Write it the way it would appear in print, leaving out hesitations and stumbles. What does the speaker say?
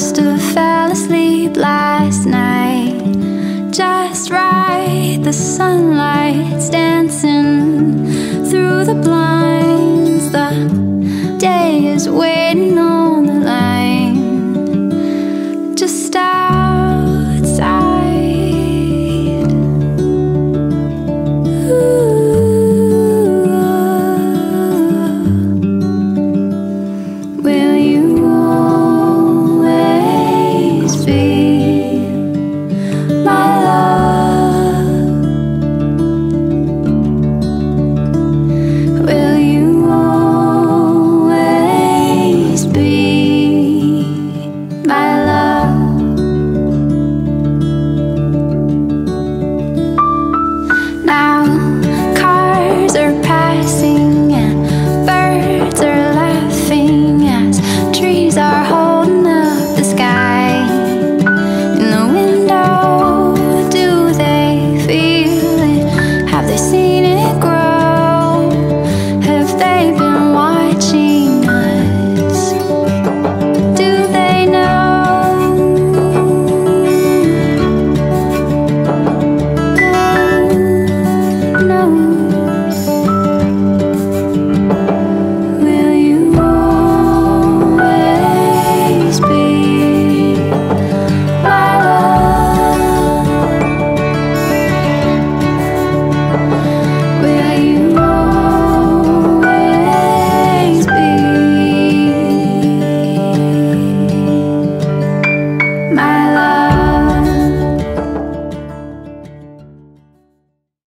must have fell asleep last night just right. The sunlight's dancing through the blinds. The day is waiting on the line just outside. Will you always be my love? Will you always be my love? Now cars are passing and birds are laughing as trees are holding up the sky. In the window, do they feel it? Have they seen it grow? Have they been watching us? Do they know? No. Will you always be my love? Will you always be my love?